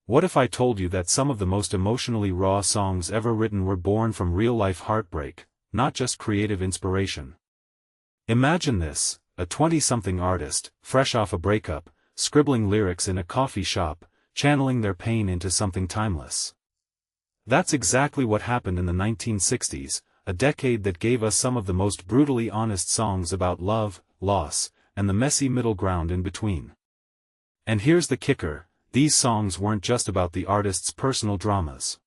What if I told you that some of the most emotionally raw songs ever written were born from real-life heartbreak, not just creative inspiration? Imagine this, a 20-something artist, fresh off a breakup, scribbling lyrics in a coffee shop, channeling their pain into something timeless. That's exactly what happened in the 1960s, a decade that gave us some of the most brutally honest songs about love, loss, and the messy middle ground in between. And here's the kicker. These songs weren't just about the artist's personal dramas.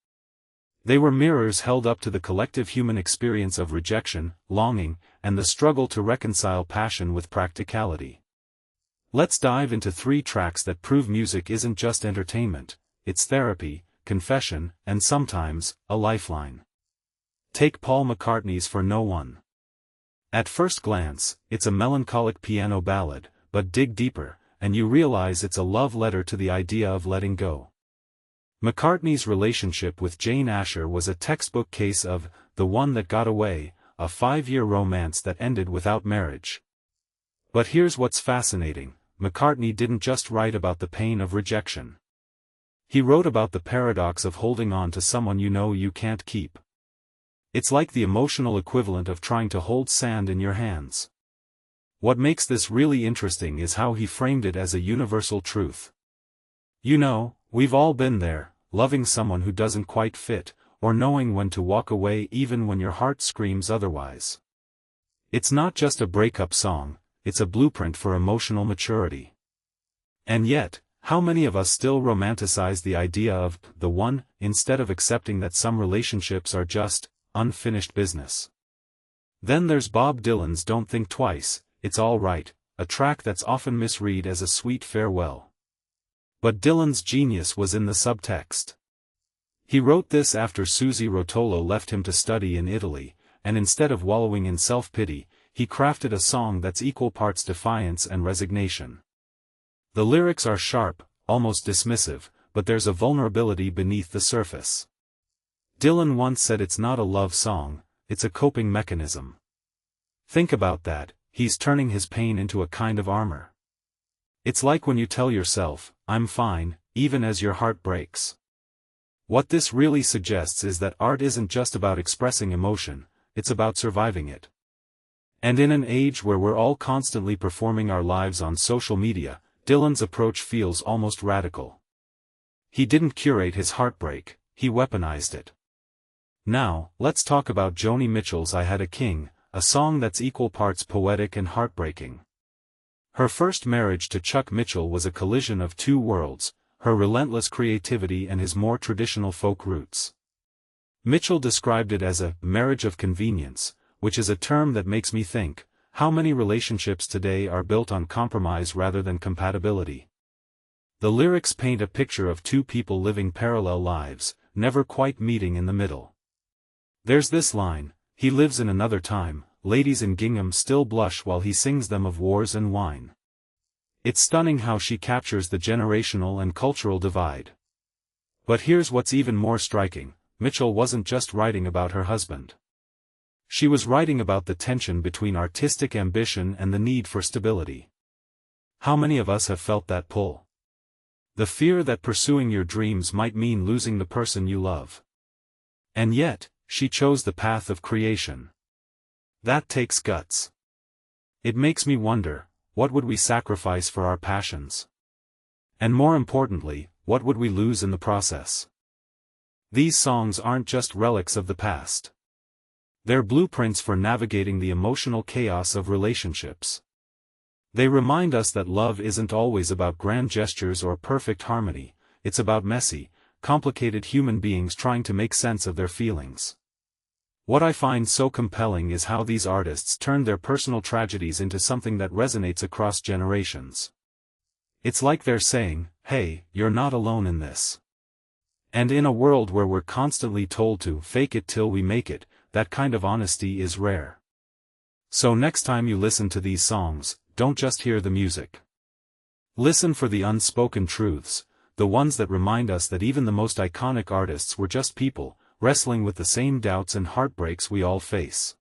They were mirrors held up to the collective human experience of rejection, longing, and the struggle to reconcile passion with practicality. Let's dive into 3 tracks that prove music isn't just entertainment, it's therapy, confession, and sometimes, a lifeline. Take Paul McCartney's For No One. At first glance, it's a melancholic piano ballad, but dig deeper, and you realize it's a love letter to the idea of letting go. McCartney's relationship with Jane Asher was a textbook case of the one that got away, a 5-year romance that ended without marriage. But here's what's fascinating, McCartney didn't just write about the pain of rejection. He wrote about the paradox of holding on to someone you know you can't keep. It's like the emotional equivalent of trying to hold sand in your hands. What makes this really interesting is how he framed it as a universal truth. You know, we've all been there, loving someone who doesn't quite fit, or knowing when to walk away even when your heart screams otherwise. It's not just a breakup song, it's a blueprint for emotional maturity. And yet, how many of us still romanticize the idea of the one, instead of accepting that some relationships are just unfinished business? Then there's Bob Dylan's Don't Think Twice, It's All Right, a track that's often misread as a sweet farewell. But Dylan's genius was in the subtext. He wrote this after Susie Rotolo left him to study in Italy, and instead of wallowing in self-pity, he crafted a song that's equal parts defiance and resignation. The lyrics are sharp, almost dismissive, but there's a vulnerability beneath the surface. Dylan once said it's not a love song, it's a coping mechanism. Think about that. He's turning his pain into a kind of armor. It's like when you tell yourself, I'm fine, even as your heart breaks. What this really suggests is that art isn't just about expressing emotion, it's about surviving it. And in an age where we're all constantly performing our lives on social media, Dylan's approach feels almost radical. He didn't curate his heartbreak, he weaponized it. Now, let's talk about Joni Mitchell's I Had a King, a song that's equal parts poetic and heartbreaking. Her first marriage to Chuck Mitchell was a collision of 2 worlds, her relentless creativity and his more traditional folk roots. Mitchell described it as a marriage of convenience, which is a term that makes me think, how many relationships today are built on compromise rather than compatibility? The lyrics paint a picture of 2 people living parallel lives, never quite meeting in the middle. There's this line, he lives in another time, ladies in gingham still blush while he sings them of wars and wine. It's stunning how she captures the generational and cultural divide. But here's what's even more striking, Mitchell wasn't just writing about her husband. She was writing about the tension between artistic ambition and the need for stability. How many of us have felt that pull? The fear that pursuing your dreams might mean losing the person you love. And yet, she chose the path of creation. That takes guts. It makes me wonder, what would we sacrifice for our passions? And more importantly, what would we lose in the process? These songs aren't just relics of the past. They're blueprints for navigating the emotional chaos of relationships. They remind us that love isn't always about grand gestures or perfect harmony, it's about messy, complicated human beings trying to make sense of their feelings. What I find so compelling is how these artists turn their personal tragedies into something that resonates across generations. It's like they're saying, hey, you're not alone in this. And in a world where we're constantly told to fake it till we make it, that kind of honesty is rare. So next time you listen to these songs, don't just hear the music. Listen for the unspoken truths, the ones that remind us that even the most iconic artists were just people, wrestling with the same doubts and heartbreaks we all face.